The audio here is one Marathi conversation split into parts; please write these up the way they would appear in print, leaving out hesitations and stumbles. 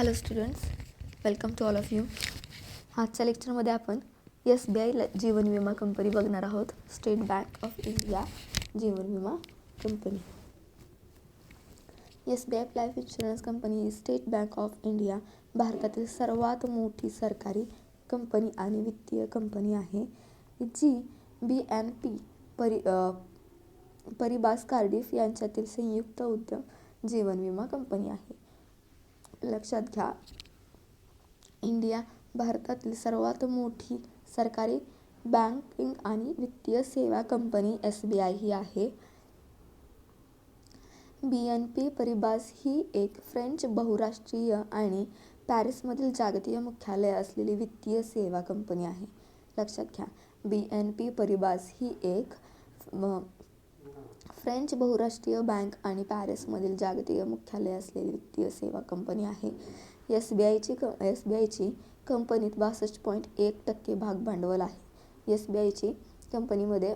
Hello students, welcome to all of you. आजच्या लेक्चरमध्ये आपण SBI जीवन विमा कंपनी बघणार आहोत. स्टेट बँक ऑफ इंडिया जीवन विमा company. SBI life insurance company ही स्टेट बँक ऑफ इंडिया भारतातील सर्वात मोठी सरकारी कंपनी आणि वित्तीय कंपनी आहे, जी BNP परिबास कार्डिफ यांच्यातील संयुक्त उद्यम जीवन विमा कंपनी आहे. लक्षात घ्या, इंडिया भारतातील सर्वात मोठी सरकारी बँकिंग आणि वित्तीय सेवा कंपनी SBI ही आहे. BNP परिबास ही एक फ्रेंच बहुराष्ट्रीय आणि पॅरिसमधील जागतिक मुख्यालय असलेली वित्तीय सेवा कंपनी आहे. लक्षात घ्या, BNP परिबास ही एक फ्रेंच बहुराष्ट्रीय बँक आणि पॅरिसमधील जागतिक मुख्यालय असलेली वित्तीय सेवा कंपनी आहे. SBIची कंपनीत 62.1% भाग भांडवल आहे. SBIची कंपनीमध्ये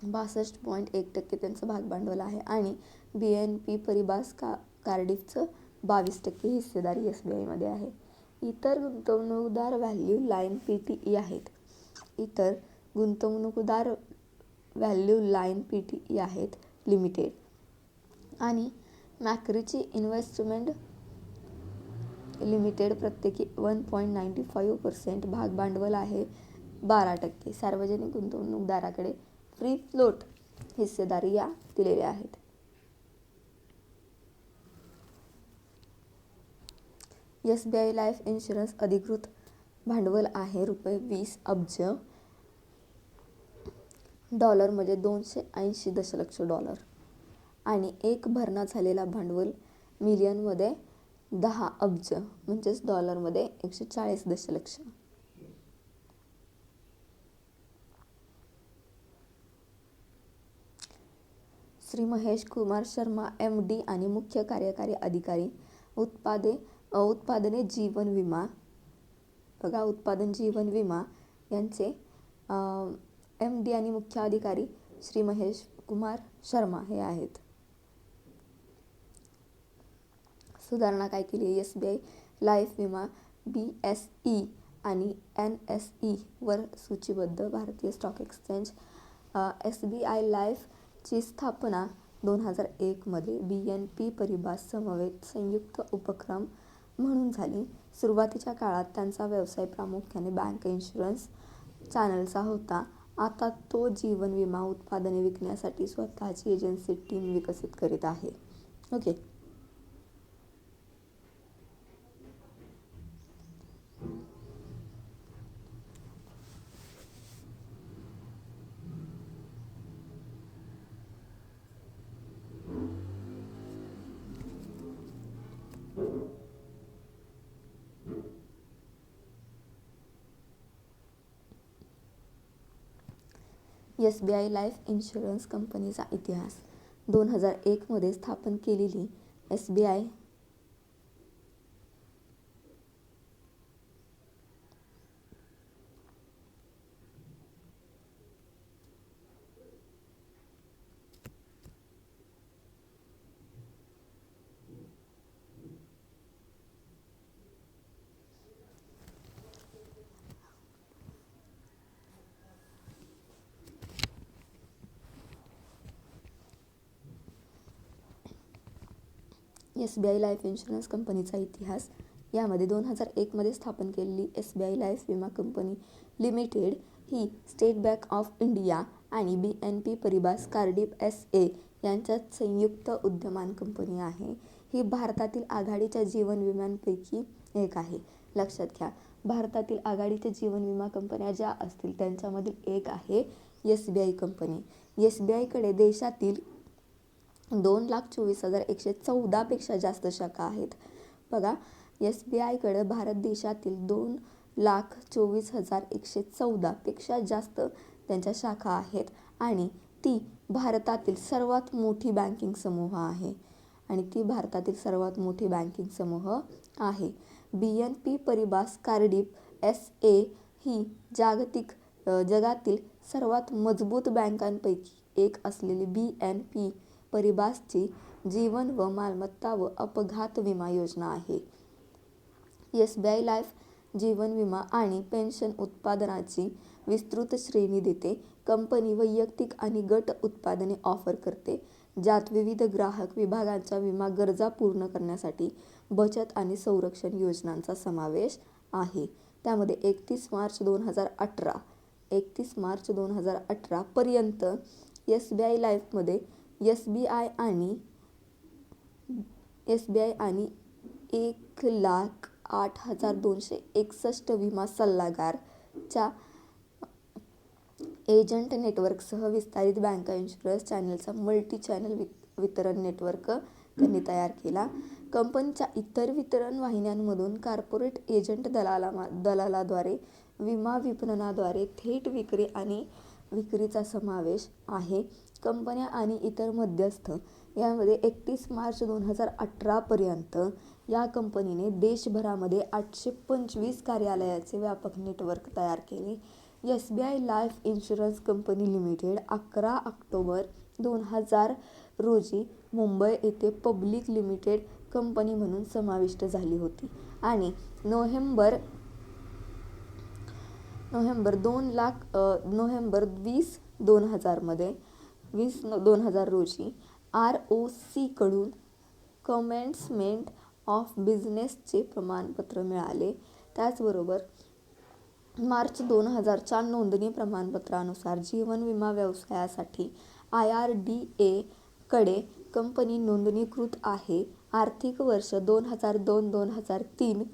62.1% त्यांचं भाग भांडवल आहे आणि BNP परिबास कार्डिफचं 22% हिस्सेदारी SBIमध्ये आहे. इतर गुंतवणूकदार व्हॅल्यू लाईन PTE आहेत. इतर गुंतवणूकदार व्हॅल्यू लाईन PTE आहेत लिमिटेड आणि मॅक्रेची इन्व्हेस्टमेंट लिमिटेड प्रत्येकी 1.95% भाग भांडवल आहे. 12% सार्वजनिक गुंतवणूकदाराकडे फ्री फ्लोट हिस्सेदारी या दिलेल्या आहेत. SBI लाईफ इन्शुरन्स अधिकृत भांडवल आहे ₹20 अब्ज, डॉलरमध्ये $280 दशलक्ष आणि एक भरणा झालेला भांडवल मिलियनमध्ये 10 अब्ज म्हणजेच डॉलरमध्ये 140 दशलक्ष. श्री महेश कुमार शर्मा MD आणि मुख्य कार्यकारी अधिकारी. उत्पादने जीवन विमा. बघा, उत्पादन जीवन विमा यांचे MD आणि मुख्य अधिकारी श्री महेश कुमार शर्मा हे आहेत. सुधारणा काय केली? SBI लाईफ विमा BSE आणि NSE वर सूचीबद्ध भारतीय स्टॉक एक्सचेंज. SBI लाईफची स्थापना 2001 मध्ये BNP परिबास समवेत संयुक्त उपक्रम म्हणून झाली. सुरुवातीच्या काळात त्यांचा व्यवसाय प्रामुख्याने बँक इन्शुरन्स चॅनलचा होता. आता तो जीवन विमा उत्पादने विकण्यासाठी स्वतःची एजन्सी टीम विकसित करीत आहे. ओके. SBI लाईफ इन्शुरन्स कंपनीचा इतिहास. 2001 मध्ये स्थापन केलेली SBI लाईफ इन्शुरन्स कंपनीचा इतिहास. यामध्ये 2001 मध्ये स्थापन केलेली SBI लाईफ विमा company limited he State Bank of India आणि BNP परिबास कार्डिफ SA यांच्यात संयुक्त उद्यमान कंपनी आहे. ही भारतातील आघाडीच्या जीवन विम्यांपैकी एक आहे. लक्षात घ्या, भारतातील आघाडीच्या जीवन विमा कंपन्या ज्या असतील त्यांच्यामधील एक आहे SBI कंपनी. SBI कडे देशातील 2,24,114 पेक्षा जास्त शाखा आहेत. बघा, SBI कडे भारत देशातील 2,24,114 पेक्षा जास्त त्यांच्या शाखा आहेत आणि ती भारतातील सर्वात मोठी बँकिंग समूह आहे. BNP परिबास कार्डिफ SA ही जगातील सर्वात मजबूत बँकांपैकी एक असलेली BNP परिबासची जीवन व मालमत्ता व अपघात विमा योजना आहे. SBI लाईफ जीवन विमा आणि पेन्शन उत्पादनाची विस्तृत श्रेणी देते. कंपनी वैयक्तिक आणि गट उत्पादने ऑफर करते, ज्यात विविध ग्राहक विभागांच्या विमा गरजा पूर्ण करण्यासाठी बचत आणि संरक्षण योजनांचा समावेश आहे. त्यामध्ये 31 मार्च 2018 पर्यंत SBI लाईफमध्ये SBI आणि 1,08,261 विमा सल्लागार च्या एजंट नेटवर्कसह विस्तारित बँक इन्शुरन्स चॅनलचा मल्टी चॅनल वितरण नेटवर्क त्यांनी तयार केला. कंपनीच्या इतर वितरण वाहिन्यांमधून कॉर्पोरेट एजंट दलालाद्वारे विमा विपणनाद्वारे थेट विक्री आणि विक्रीचा समावेश आहे. कंपन्या आणि इतर मध्यस्थ यामध्ये 31 मार्च 2018 पर्यंत या कंपनीने देशभरामध्ये 825 कार्यालयाचे व्यापक नेटवर्क तयार केले. SBI life insurance company limited 11 October 2000 रोजी मुंबई येथे पब्लिक लिमिटेड कंपनी म्हणून समाविष्ट झाली होती आणि नोव्हेंबर 20 रोजी ROC कडून कमेन्समेंट ऑफ बिझनेसचे प्रमाणपत्र मिळाले. त्याचबरोबर मार्च 2000च्या नोंदणी प्रमाणपत्रानुसार जीवन विमा व्यवसायासाठी IRDA कडे कंपनी नोंदणीकृत आहे. आर्थिक वर्ष 2002-2003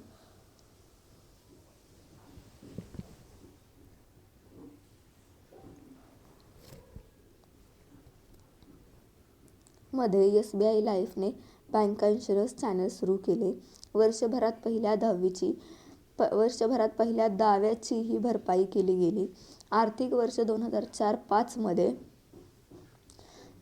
मध्ये SBI लाईफने बँक इन्शुरन्स चॅनल सुरू केले. वर्षभरात पहिल्या दाव्याचीही भरपाई केली गेली. आर्थिक वर्ष 2004-05 मध्ये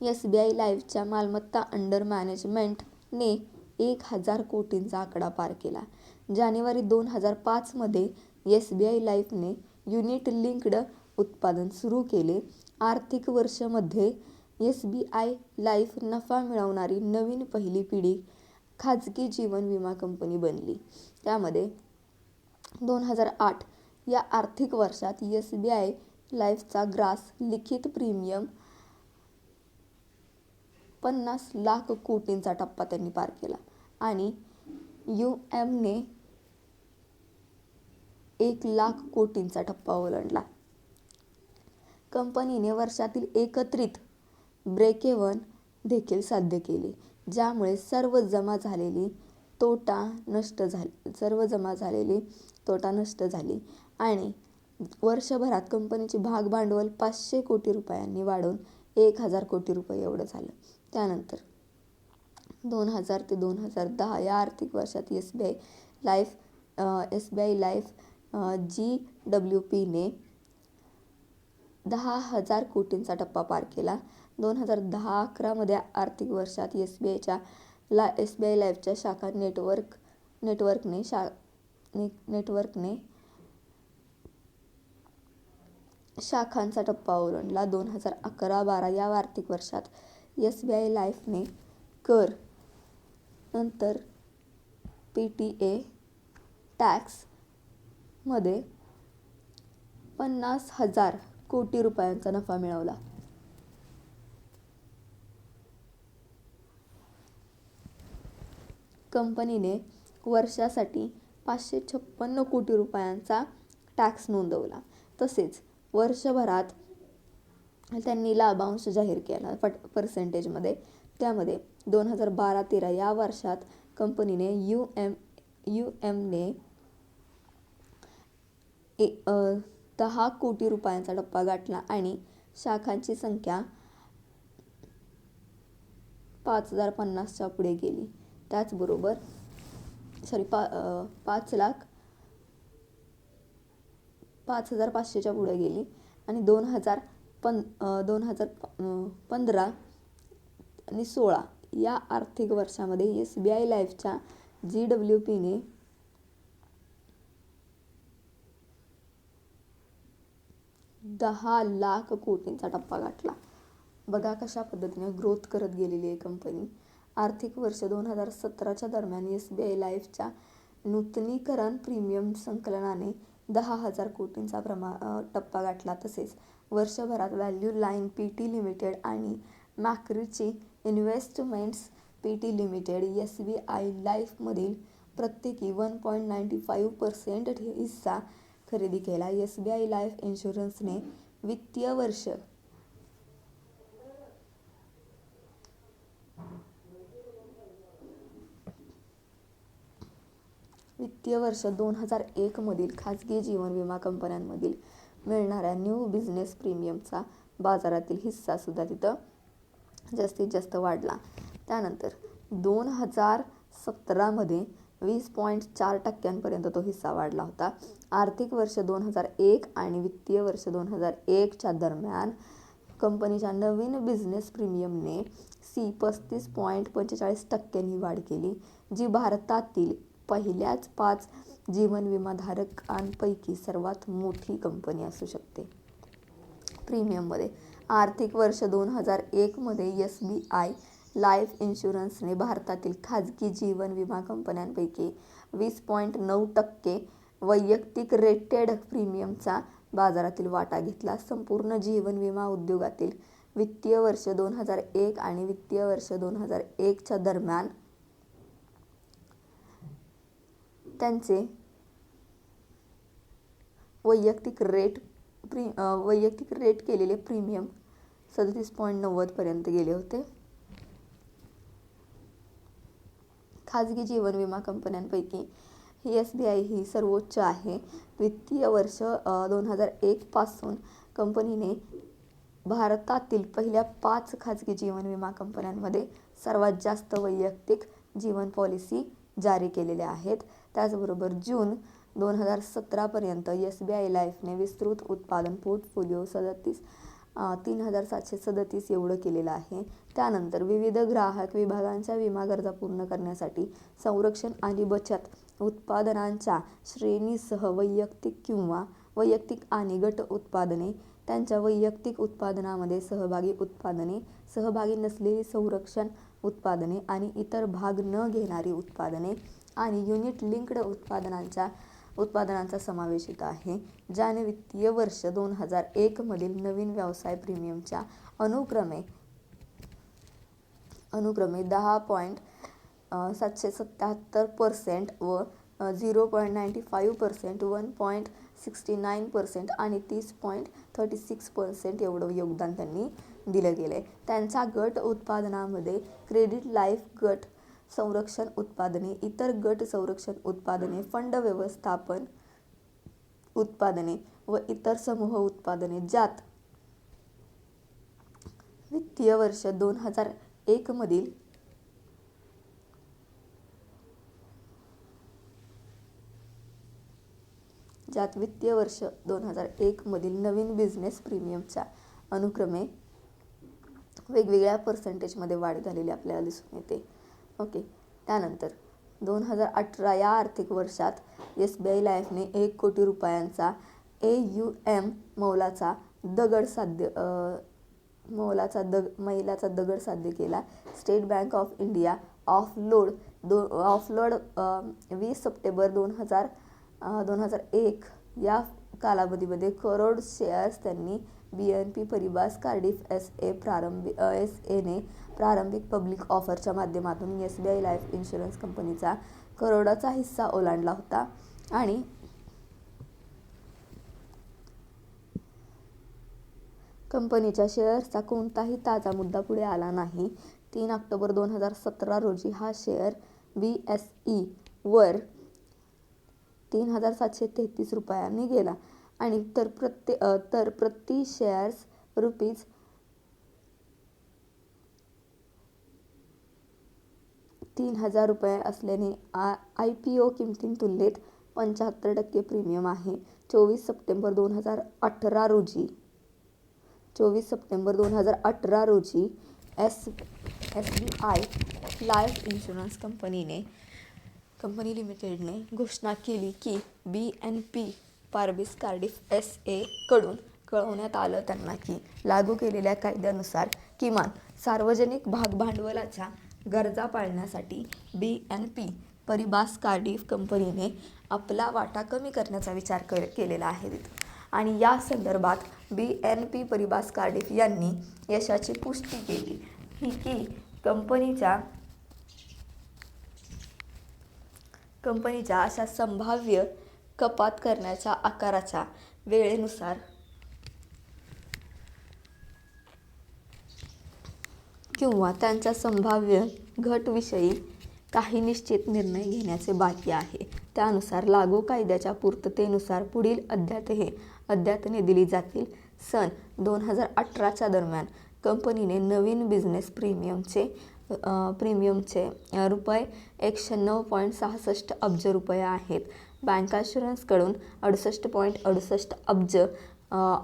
SBI लाईफच्या मालमत्ता अंडर मॅनेजमेंट ने 1,000 कोटींचा आकडा पार केला. जानेवारी 2005 मध्ये SBI लाईफने युनिट लिंक्ड उत्पादन सुरू केले. आर्थिक वर्ष मध्ये SBI लाईफ नफा मिळवणारी नवीन पहिली पिढी खाजगी जीवन विमा कंपनी बनली. त्यामध्ये 2008 या आर्थिक वर्षात SBI लाईफचा ग्रास लिखित प्रीमियम 50 लाख कोटींचा टप्पा त्यांनी पार केला आणि ने 1 लाख कोटींचा टप्पा ओलांडला. कंपनीने वर्षातील एकत्रित ब्रेकइव्हन देखील साध्य केले, ज्यामुळे सर्व जमा झालेली तोटा नष्ट झाली आणि वर्षभरात कंपनीचे भागभांडवल 500 कोटी रुपयांनी वाढून 1,000 कोटी रुपये एवढं झालं. त्यानंतर 2000 ते 2010 या आर्थिक वर्षात SBI लाईफ GWP ने 10,000 कोटींचा टप्पा पार केला. 2010-11 मध्ये आर्थिक वर्षात SBI लाईफच्या शाखा नेटवर्कने शाखांचा टप्पा ओलांडला. 2011-12 या आर्थिक वर्षात SBI लाईफने कर नंतर PTA टॅक्स मध्ये 50,000 कोटी रुपयांचा नफा मिळवला. कंपनीने वर्षासाठी 556 कोटी रुपयांचा टॅक्स नोंदवला. तसेच वर्षभरात त्यांनी लाभांश जाहीर केला पर्सेंटेजमध्ये. त्यामध्ये 2012-13 या वर्षात कंपनीने ने 10 कोटी रुपयांचा टप्पा गाठला आणि शाखांची संख्या 5,050च्या पुढे गेली. त्याचबरोबर 5,500च्या पुढे गेली आणि 2015 आणि 16 या आर्थिक वर्षामध्ये SBI लाईफच्या GWP ने 10 लाख कोटींचा टप्पा गाठला. बघा कशा पद्धतीने ग्रोथ करत गेलेली आहे कंपनी. आर्थिक वर्ष 2017च्या दरम्यान SBI लाईफच्या नूतनीकरण प्रीमियम संकलनाने 10,000 कोटींचा टप्पा गाठला. तसेच वर्षभरात व्हॅल्यू लाईन पीटी लिमिटेड आणि मॅक्रिची इन्व्हेस्टमेंट्स पीटी लिमिटेड SBI लाईफमधील प्रत्येकी 1.95% हिस्सा खरेदी केला. SBI लाईफ इन्शुरन्सने वित्तीय वर्ष 2001 मधील खाजगी जीवन विमा कंपन्यांमधील मिळणाऱ्या न्यू बिझनेस प्रीमियमचा बाजारातील हिस्सा सुद्धा तिथं जास्तीत जास्त वाढला. त्यानंतर 2017 मध्ये 20.4% तो हिस्सा वाढला होता. आर्थिक वर्ष 2001 आणि वित्तीय वर्ष 2001च्या दरम्यान कंपनीच्या नवीन बिझनेस प्रीमियमने 35.45% वाढ केली, जी भारतातील पहिल्याच 5 जीवन विमाधारकांपैकी सर्वात मोठी कंपनी असू शकते. प्रीमियममध्ये आर्थिक वर्ष 2001 मध्ये SBI लाईफ इन्शुरन्सने भारतातील खाजगी जीवन विमा कंपन्यांपैकी 20.9% वैयक्तिक रेटेड प्रीमियमचा बाजारातील वाटा घेतला. संपूर्ण जीवन विमा उद्योगातील वित्तीय वर्ष 2001 आणि वित्तीय वर्ष 2001च्या दरम्यान त्यांचे वैयक्तिक रेट केलेले प्रीमियम 37.90 पर्यंत गेले होते. खाजगी जीवन विमा कंपन्यांपैकी SBI ही सर्वोच्च आहे. वित्तीय वर्ष 2001 पासून कंपनीने भारतातील पहिल्या 5 खाजगी जीवन विमा कंपन्यांमध्ये सर्वात जास्त वैयक्तिक जीवन पॉलिसी जारी केलेल्या आहेत. त्याचबरोबर जून 2017 पर्यंत SBI लाईफने विस्तृत उत्पादन पोर्टफोलिओ 3,737 एवढं केलेलं आहे. त्यानंतर विविध ग्राहक विभागांच्या विमा गरजा पूर्ण करण्यासाठी संरक्षण आणि बचत उत्पादनांच्या श्रेणीसह वैयक्तिक आणि गट उत्पादने, त्यांच्या वैयक्तिक उत्पादनामध्ये सहभागी उत्पादने, सहभागी नसलेली संरक्षण उत्पादने आणि इतर भाग न घेणारी उत्पादने आणि युनिट लिंक्ड उत्पादनांचा समावेश येत आहे, ज्याने वित्तीय वर्ष 2001 मधील नवीन व्यवसाय प्रीमियमच्या अनुक्रमे 10.777% व 0.95%, 1.69% आणि 30.36% एवढं योगदान त्यांनी दिलं गेलंय. त्यांच्या गट उत्पादनामध्ये क्रेडिट लाईफ गट संरक्षण उत्पादने, इतर गट संरक्षण उत्पादने, फंड व्यवस्थापन उत्पादने व इतर समूह उत्पादने, ज्यात वित्तीय वर्ष 2001 मधील नवीन बिझनेस प्रीमियमच्या अनुक्रमे वेगवेगळ्या पर्सेंटेजमध्ये वाढ झालेली आपल्याला दिसून येते. ओके. त्यानंतर 2018 या आर्थिक वर्षात SBI लाईफने 1 कोटी रुपयांचा AUM मैलाचा दगड साध्य केला. State Bank of India offload 20 September 2001 या कालावधीमध्ये करोड शेअर्स त्यांनी BNP परिबास कार्डिफ SA ने प्रारंभिक पब्लिक ऑफरच्या माध्यमातून SBI लाईफ इन्शुरन्स कंपनीचा करोडाचा हिस्सा ओलांडला होता आणि कंपनीच्या शेअर्सचा कोणताही ताजा मुद्दा पुढे आला नाही. 3 ऑक्टोबर 2017 रोजी हा शेअर BSE वर 3,733 रुपयांनी गेला आणि तर प्रति शेअर्स ₹3,000 असल्याने IPO किमतींतुलनेत 75% प्रीमियम आहे. 24 सप्टेंबर 2018 रोजी SBI लाईफ इन्शुरन्स कंपनी लिमिटेडने घोषणा केली की BNP पारबीस कार्डिफ SA कडून कळवण्यात आलं त्यांना की लागू केलेल्या कायद्यानुसार किमान सार्वजनिक भागभांडवलाच्या गरजा पाळण्यासाठी BNP परिबास कार्डिफ कंपनीने आपला वाटा कमी करण्याचा विचार केलेला आहे तिथं. आणि या संदर्भात BNP परिबास कार्डिफ यांनी यशाची पुष्टी केली ही की कंपनीच्या अशा संभाव्य कपात करण्याच्या आकाराच्या वेळेनुसार किंवा त्यांच्या संभाव्य घटविषयी काही निश्चित निर्णय घेण्याचे बाकी आहे. त्यानुसार लागू कायद्याच्या पूर्ततेनुसार पुढील अद्यतने दिली जातील. सन 2018च्या दरम्यान कंपनीने नवीन बिझनेस प्रीमियमचे रुपये 196.66 अब्ज रुपये आहेत. बँकाशुरन्सकडून 68.68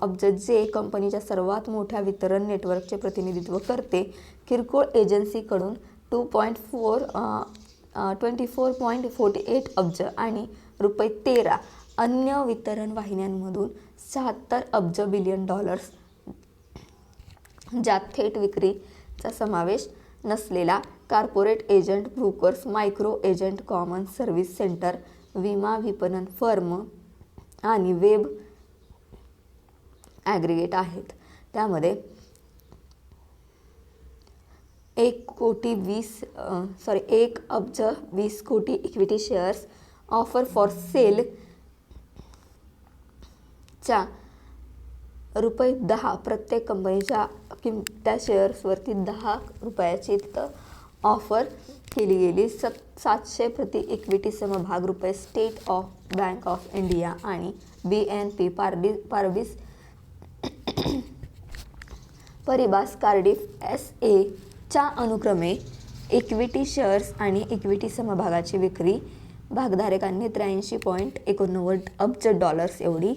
अब्ज जे कंपनीच्या सर्वात मोठ्या वितरण नेटवर्कचे प्रतिनिधित्व करते. किरकोळ एजन्सीकडून 24.48 अब्ज आणि रुपये 13 अन्य वितरण वाहिन्यांमधून 76 अब्ज बिलियन डॉलर्स, ज्यात थेट विक्रीचा समावेश नसलेला corporate agent, brokers, micro agent, common service centre, विमा विपणन फर्म आणि वेब ॲग्रिगेट आहेत. त्यामध्ये 1 अब्ज 20 कोटी equity shares offer for sale च्या रुपये 10 प्रत्येक कंपनीच्या त्या शेअर्सवरती 10 रुपयाची तिथं ऑफर केली गेली. 700 प्रति इक्विटी समभाग रुपये स्टेट बँक ऑफ इंडिया आणि BNP परिबास कार्डिफ SA च्या अनुक्रमे इक्विटी शेअर्स आणि इक्विटी समभागाची विक्री भागधारकांनी 83.89 अब्ज डॉलर्स एवढी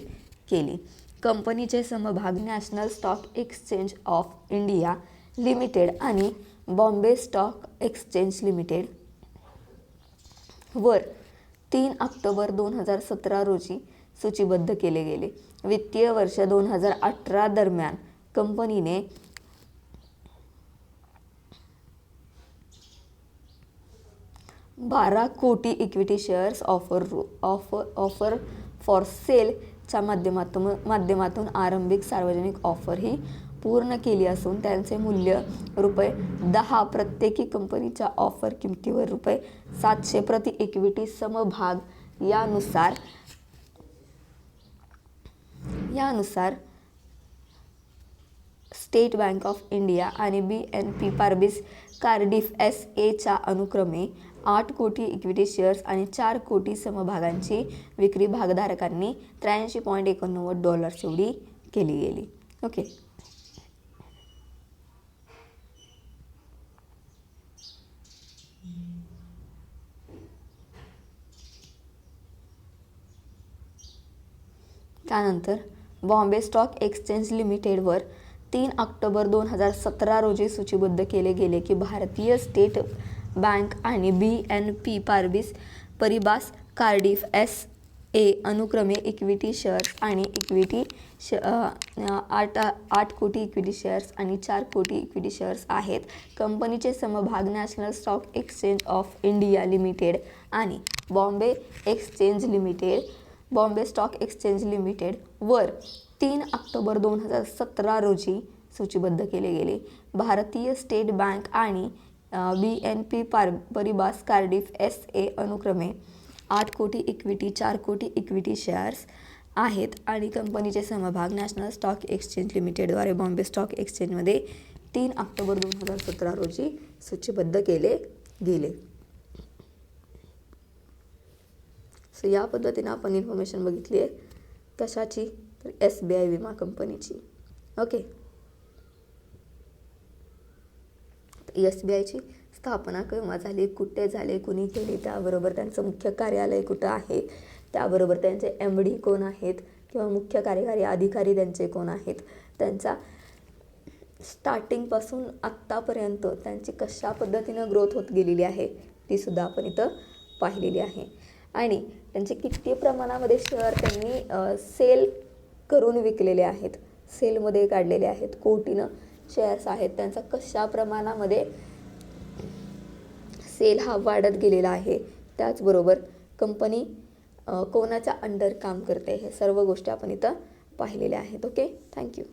केली. कंपनीचे समभाग national stock exchange of India limited आणि बॉम्बे स्टॉक एक्सचेंज लिमिटेड वर 3 ऑक्टोबर 2017 रोजी सूचीबद्ध केले गेले. वित्तीय वर्ष 2018 दरम्यान कंपनीने 12 कोटी equity shares offer for sale च्या माध्यमातून आरंभिक सार्वजनिक ऑफर ही पूर्ण केली असून त्यांचे मूल्य रुपये 10 प्रत्येकी कंपनीच्या ऑफर किमतीवर रुपये 700 प्रति इक्विटी समभाग यानुसार स्टेट बँक ऑफ इंडिया आणि BNP पारबीस कार्डिफ SA च्या अनुक्रमे 8 कोटी इक्विटी शेअर्स आणि 4 कोटी समभागांची विक्री भागधारकांनी 83.89 डॉलर्स एवढी केली गेली. ओके. त्यानंतर बॉम्बे स्टॉक एक्सचेंज लिमिटेडवर 3 ऑक्टोबर 2017 रोजी सूचीबद्ध केले गेले की भारतीय स्टेट बँक आणि BNP परिबास कार्डिफ SA अनुक्रमे इक्विटी शेअर्स आणि 8 कोटी इक्विटी शेअर्स आणि 4 कोटी इक्विटी शेअर्स आहेत. कंपनीचे समभाग national stock exchange of India limited आणि बॉम्बे स्टॉक एक्सचेंज लिमिटेड वर 3 ऑक्टोबर 2017 रोजी सूचीबद्ध केले गेले. भारतीय स्टेट बँक आणि BNP परिबास कार्डिफ SA अनुक्रमे 8 कोटी इक्विटी, 4 कोटी इक्विटी शेअर्स आहेत आणि कंपनीचे समभाग नॅशनल स्टॉक एक्सचेंज लिमिटेडद्वारे बॉम्बे स्टॉक एक्सचेंजमध्ये 3 ऑक्टोबर 2017 रोजी सूचीबद्ध केले गेले. सो या पद्धतीने आपण इन्फॉर्मेशन बघितली आहे. कशाची? तर SBI विमा कंपनीची. ओके. SBIची स्थापना केव्हा झाली, कुठे झाले, कुणी केली, त्याबरोबर त्यांचं मुख्य कार्यालय कुठं आहे, त्याबरोबर त्यांचे MD कोण आहेत किंवा मुख्य कार्यकारी अधिकारी त्यांचे कोण आहेत, त्यांचा स्टार्टिंगपासून आत्तापर्यंत त्यांची कशा पद्धतीनं ग्रोथ होत गेलेली आहे ती सुद्धा आपण इथं पाहिलेली आहे. आणि त्यांचे किती प्रमाणामध्ये शेअर त्यांनी सेल करून विकलेले आहेत, सेलमध्ये काढलेले आहेत, कोटीनं शेअर्स आहेत, त्यांचा कशा प्रमाणामध्ये सेल हा वाढत गेलेला आहे त्याचबरोबर कंपनी कोणाच्या अंडर काम करते हे सर्व गोष्टी आपण इथं पाहिलेल्या आहेत. Okay, thank you.